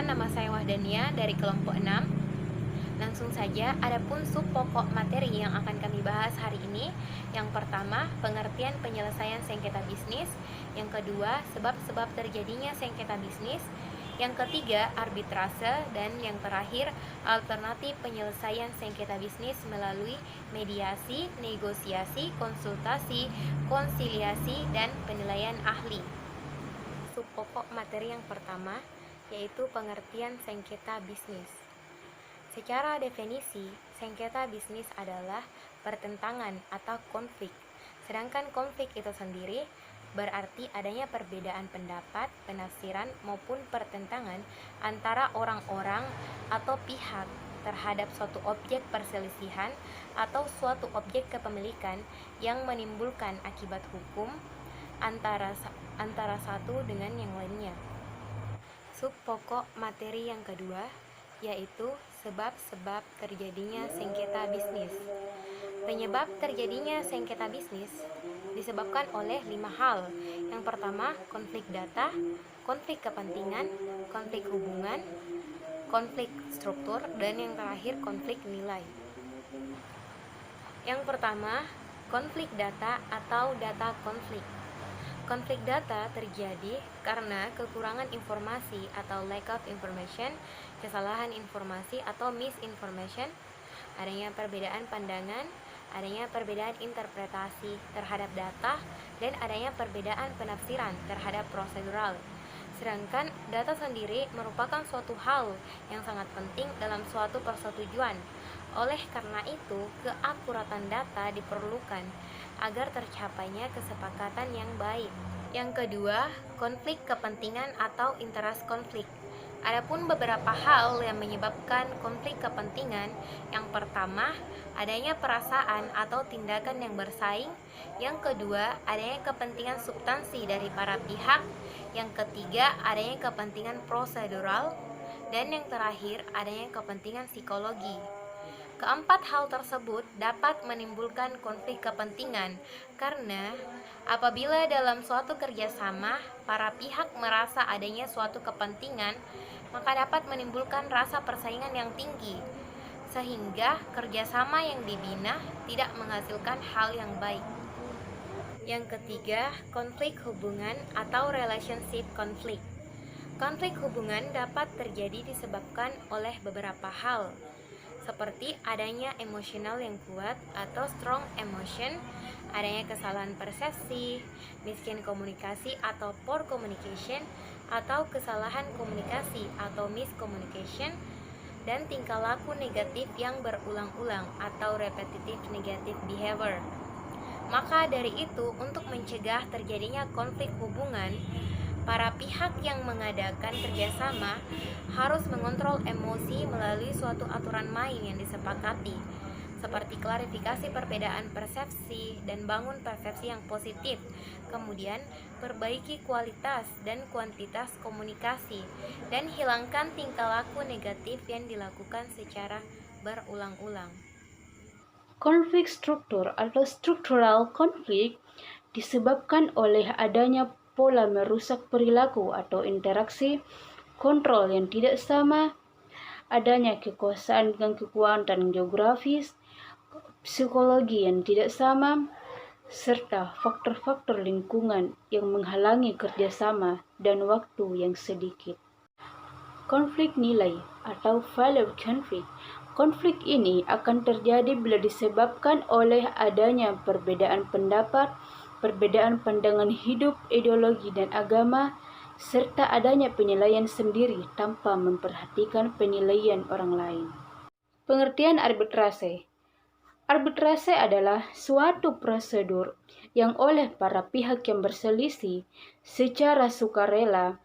nama saya Wahdania dari kelompok 6. Langsung saja, adapun sub pokok materi yang akan kami bahas hari ini. Yang pertama, pengertian penyelesaian sengketa bisnis. Yang kedua, sebab-sebab terjadinya sengketa bisnis. Yang ketiga, arbitrase. Dan yang terakhir, alternatif penyelesaian sengketa bisnis melalui mediasi, negosiasi, konsultasi, konsiliasi, dan penilaian ahli. Sub pokok materi yang pertama yaitu pengertian sengketa bisnis. Secara definisi, sengketa bisnis adalah pertentangan atau konflik. Sedangkan konflik itu sendiri berarti adanya perbedaan pendapat, penafsiran, maupun pertentangan antara orang-orang atau pihak terhadap suatu objek perselisihan atau suatu objek kepemilikan yang menimbulkan akibat hukum antara satu dengan yang lainnya. Sub pokok materi yang kedua yaitu sebab-sebab terjadinya sengketa bisnis. Penyebab terjadinya sengketa bisnis disebabkan oleh 5 hal. Yang pertama, konflik data, konflik kepentingan, konflik hubungan, konflik struktur, dan yang terakhir konflik nilai. Yang pertama, konflik data atau data konflik. Konflik data terjadi karena kekurangan informasi atau lack of information, kesalahan informasi atau misinformation, adanya perbedaan pandangan, adanya perbedaan interpretasi terhadap data, dan adanya perbedaan penafsiran terhadap prosedural. Sedangkan data sendiri merupakan suatu hal yang sangat penting dalam suatu persetujuan. Oleh karena itu, keakuratan data diperlukan agar tercapainya kesepakatan yang baik. Yang kedua, konflik kepentingan atau interest konflik. Adapun beberapa hal yang menyebabkan konflik kepentingan. Yang pertama, adanya perasaan atau tindakan yang bersaing. Yang kedua, adanya kepentingan substansi dari para pihak. Yang ketiga, adanya kepentingan prosedural. Dan yang terakhir, adanya kepentingan psikologi. Keempat hal tersebut dapat menimbulkan konflik kepentingan karena apabila dalam suatu kerjasama para pihak merasa adanya suatu kepentingan, maka dapat menimbulkan rasa persaingan yang tinggi sehingga kerjasama yang dibina tidak menghasilkan hal yang baik. Yang ketiga, konflik hubungan atau relationship conflict. Konflik hubungan dapat terjadi disebabkan oleh beberapa hal, seperti adanya emosional yang kuat atau strong emotion, adanya kesalahan persepsi, miskin komunikasi atau poor communication, atau kesalahan komunikasi atau miscommunication, dan tingkah laku negatif yang berulang-ulang atau repetitive negative behavior. Maka dari itu, untuk mencegah terjadinya konflik hubungan, para pihak yang mengadakan kerjasama harus mengontrol emosi melalui suatu aturan main yang disepakati, seperti klarifikasi perbedaan persepsi dan bangun persepsi yang positif. Kemudian, perbaiki kualitas dan kuantitas komunikasi dan hilangkan tingkah laku negatif yang dilakukan secara berulang-ulang. Konflik struktur atau structural konflik disebabkan oleh adanya pola merusak perilaku atau interaksi, kontrol yang tidak sama, adanya kekuasaan dan kekuatan geografis, psikologi yang tidak sama, serta faktor-faktor lingkungan yang menghalangi kerjasama dan waktu yang sedikit. Konflik nilai atau value conflict. Konflik ini akan terjadi bila disebabkan oleh adanya perbedaan pendapat, perbedaan pandangan hidup, ideologi, dan agama, serta adanya penilaian sendiri tanpa memperhatikan penilaian orang lain. Pengertian arbitrase. Arbitrase adalah suatu prosedur yang oleh para pihak yang berselisih secara sukarela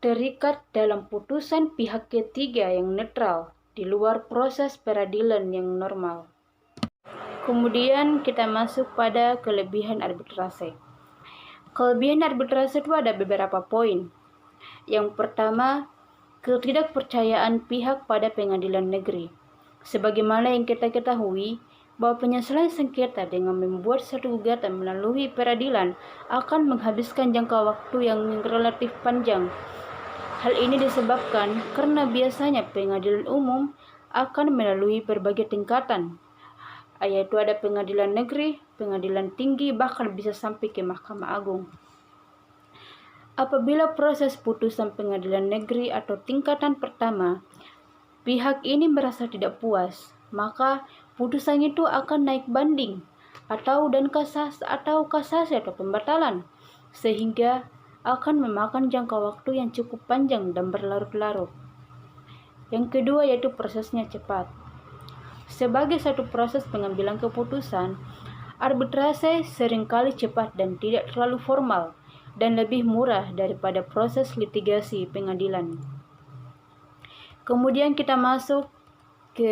terikat dalam putusan pihak ketiga yang netral di luar proses peradilan yang normal. Kemudian kita masuk pada kelebihan arbitrase. Kelebihan arbitrase itu ada beberapa poin. Yang pertama, ketidakpercayaan pihak pada pengadilan negeri. Sebagaimana yang kita ketahui, bahwa penyelesaian sengketa dengan membuat satu gugatan melalui peradilan akan menghabiskan jangka waktu yang relatif panjang. Hal ini disebabkan karena biasanya pengadilan umum akan melalui berbagai tingkatan, yaitu ada pengadilan negeri, pengadilan tinggi, bahkan bisa sampai ke Mahkamah Agung. Apabila proses putusan pengadilan negeri atau tingkatan pertama, pihak ini merasa tidak puas, maka putusan itu akan naik banding atau kasasi atau pembatalan, sehingga akan memakan jangka waktu yang cukup panjang dan berlarut-larut. Yang kedua yaitu prosesnya cepat. Sebagai satu proses pengambilan keputusan, arbitrase seringkali cepat dan tidak terlalu formal dan lebih murah daripada proses litigasi pengadilan. Kemudian kita masuk ke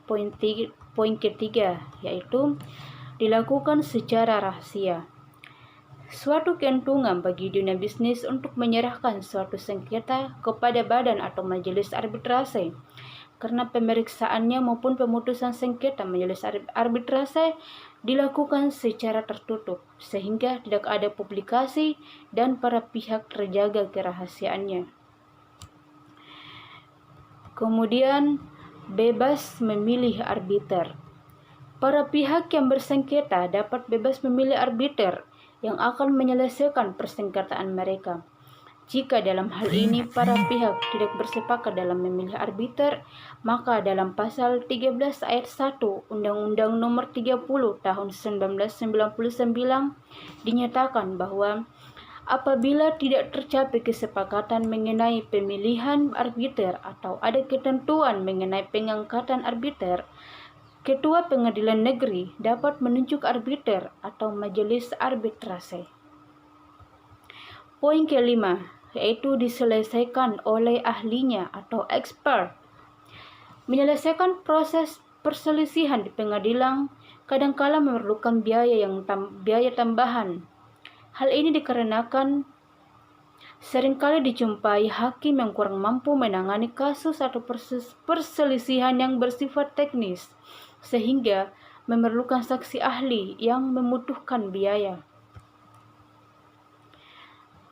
poin ketiga, yaitu dilakukan secara rahasia. Suatu keuntungan bagi dunia bisnis untuk menyerahkan suatu sengketa kepada badan atau majelis arbitrase, karena pemeriksaannya maupun pemutusan sengketa majelis arbitrase dilakukan secara tertutup, sehingga tidak ada publikasi dan para pihak terjaga kerahasiaannya. Kemudian, bebas memilih arbiter. Para pihak yang bersengketa dapat bebas memilih arbiter yang akan menyelesaikan persengketaan mereka. Jika dalam hal ini para pihak tidak bersepakat dalam memilih arbiter, maka dalam pasal 13 ayat 1 Undang-Undang Nomor 30 Tahun 1999 dinyatakan bahwa apabila tidak tercapai kesepakatan mengenai pemilihan arbiter atau ada ketentuan mengenai pengangkatan arbiter, Ketua Pengadilan Negeri dapat menunjuk arbiter atau majelis arbitrase. Poin kelima, yaitu diselesaikan oleh ahlinya atau expert. Menyelesaikan proses perselisihan di pengadilan kadangkala memerlukan biaya tambahan. Hal ini dikarenakan seringkali dijumpai hakim yang kurang mampu menangani kasus atau perselisihan yang bersifat teknis, sehingga memerlukan saksi ahli yang membutuhkan biaya.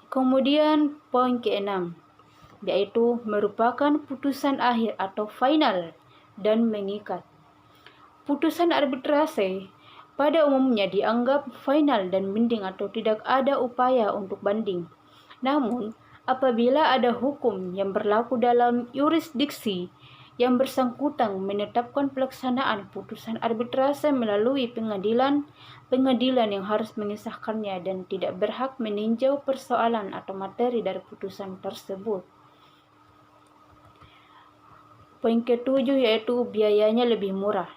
Kemudian poin keenam, yaitu merupakan putusan akhir atau final dan mengikat. Putusan arbitrase pada umumnya dianggap final dan binding atau tidak ada upaya untuk banding. Namun, apabila ada hukum yang berlaku dalam yurisdiksi yang bersangkutan menetapkan pelaksanaan putusan arbitrase melalui pengadilan yang harus mengesahkannya dan tidak berhak meninjau persoalan atau materi dari putusan tersebut. Poin ketujuh yaitu biayanya lebih murah.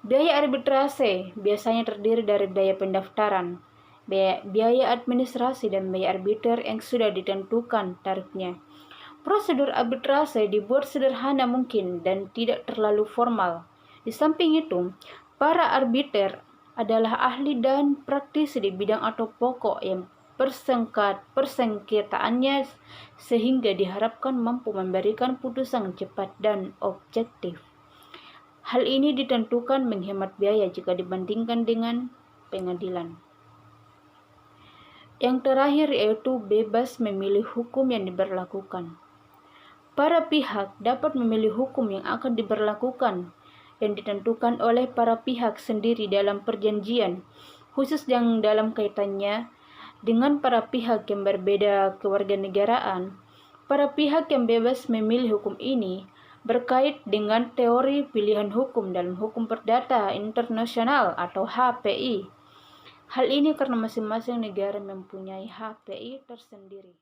Biaya arbitrase biasanya terdiri dari biaya pendaftaran, biaya administrasi, dan biaya arbiter yang sudah ditentukan tarifnya. Prosedur arbitrase dibuat sederhana mungkin dan tidak terlalu formal. Di samping itu, para arbiter adalah ahli dan praktisi di bidang atau pokok yang persengketaannya, sehingga diharapkan mampu memberikan putusan cepat dan objektif. Hal ini ditentukan menghemat biaya jika dibandingkan dengan pengadilan. Yang terakhir yaitu bebas memilih hukum yang diberlakukan. Para pihak dapat memilih hukum yang akan diberlakukan yang ditentukan oleh para pihak sendiri dalam perjanjian, khusus yang dalam kaitannya dengan para pihak yang berbeda kewarganegaraan. Para pihak yang bebas memilih hukum ini berkait dengan teori pilihan hukum dalam hukum perdata internasional atau HPI. Hal ini karena masing-masing negara mempunyai HPI tersendiri.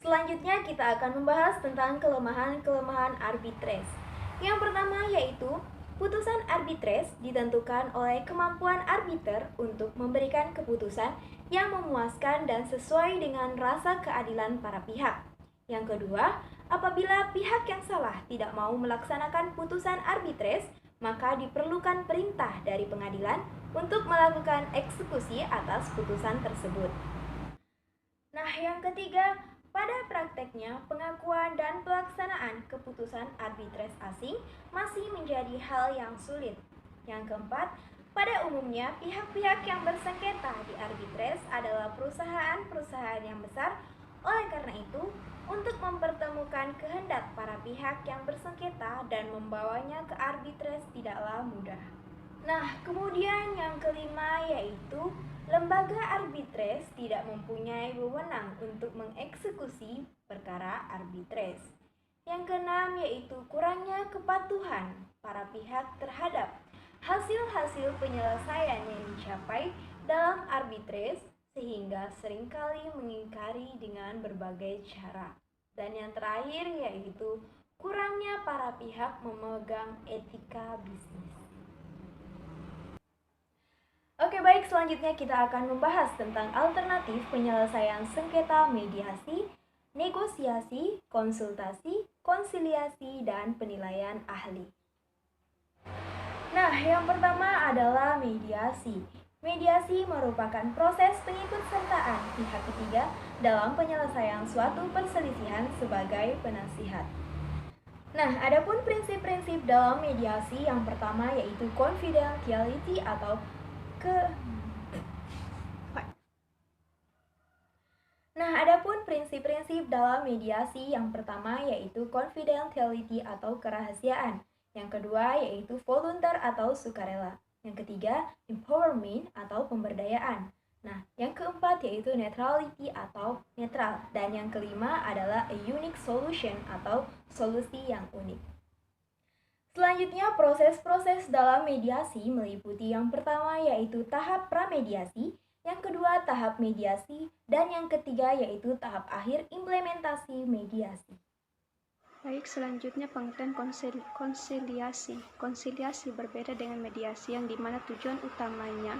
Selanjutnya kita akan membahas tentang kelemahan-kelemahan arbitres. Yang pertama yaitu putusan arbitres ditentukan oleh kemampuan arbiter untuk memberikan keputusan yang memuaskan dan sesuai dengan rasa keadilan para pihak. Yang kedua, apabila pihak yang salah tidak mau melaksanakan putusan arbitres, maka diperlukan perintah dari pengadilan untuk melakukan eksekusi atas putusan tersebut. Nah, yang ketiga, pada prakteknya, pengakuan dan pelaksanaan keputusan arbitres asing masih menjadi hal yang sulit. Yang keempat, pada umumnya pihak-pihak yang bersengketa di arbitres adalah perusahaan-perusahaan yang besar. Oleh karena itu, untuk mempertemukan kehendak para pihak yang bersengketa dan membawanya ke arbitres tidaklah mudah. Nah, kemudian yang kelima yaitu lembaga arbitres tidak mempunyai wewenang untuk mengeksekusi perkara arbitres. Yang keenam yaitu kurangnya kepatuhan para pihak terhadap hasil-hasil penyelesaian yang dicapai dalam arbitres sehingga seringkali mengingkari dengan berbagai cara. Dan yang terakhir yaitu kurangnya para pihak memegang etika bisnis. Oke baik, selanjutnya kita akan membahas tentang alternatif penyelesaian sengketa mediasi, negosiasi, konsultasi, konsiliasi, dan penilaian ahli. Nah, yang pertama adalah mediasi. Mediasi merupakan proses pengikutsertaan pihak ketiga dalam penyelesaian suatu perselisihan sebagai penasihat. Nah, adapun prinsip-prinsip dalam mediasi yang pertama yaitu confidentiality atau adapun prinsip-prinsip dalam mediasi yang pertama yaitu confidentiality atau kerahasiaan. Yang kedua yaitu volunteer atau sukarela. Yang ketiga, empowerment atau pemberdayaan. Nah, yang keempat yaitu neutrality atau netral. Dan yang kelima adalah a unique solution atau solusi yang unik. Selanjutnya, proses-proses dalam mediasi meliputi yang pertama yaitu tahap pramediasi, yang kedua tahap mediasi, dan yang ketiga yaitu tahap akhir implementasi mediasi. Baik, selanjutnya pengertian konsiliasi. Konsiliasi berbeda dengan mediasi yang dimana tujuan utamanya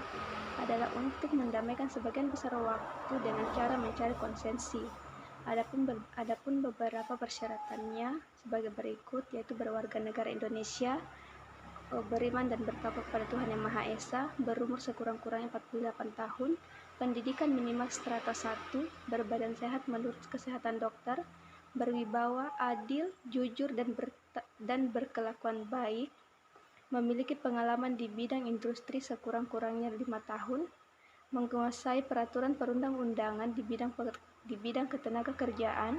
adalah untuk mendamaikan sebagian besar waktu dengan cara mencari konsensi. Adapun beberapa persyaratannya sebagai berikut, yaitu berwarga negara Indonesia, beriman dan bertakwa kepada Tuhan Yang Maha Esa, berumur sekurang-kurangnya 48 tahun, pendidikan minimal strata 1, berbadan sehat menurut kesehatan dokter, berwibawa, adil, jujur, dan berkelakuan baik, memiliki pengalaman di bidang industri sekurang-kurangnya 5 tahun, menguasai peraturan perundang-undangan di bidang ketenagakerjaan,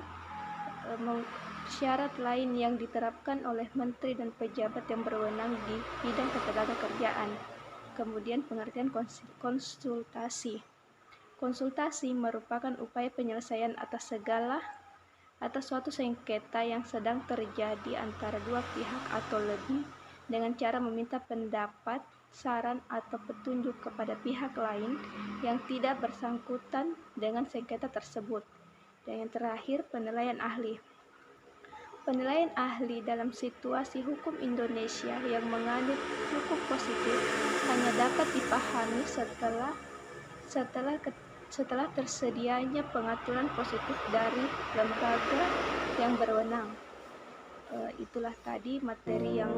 syarat lain yang diterapkan oleh menteri dan pejabat yang berwenang di bidang ketenagakerjaan. Kemudian pengertian konsultasi. Konsultasi merupakan upaya penyelesaian atas suatu sengketa yang sedang terjadi antara dua pihak atau lebih dengan cara meminta pendapat, saran, atau petunjuk kepada pihak lain yang tidak bersangkutan dengan sengketa tersebut. Dan yang terakhir, penilaian ahli. Penilaian ahli dalam situasi hukum Indonesia yang menganut hukum positif hanya dapat dipahami setelah tersedianya pengaturan positif dari lembaga yang berwenang. Itulah tadi materi yang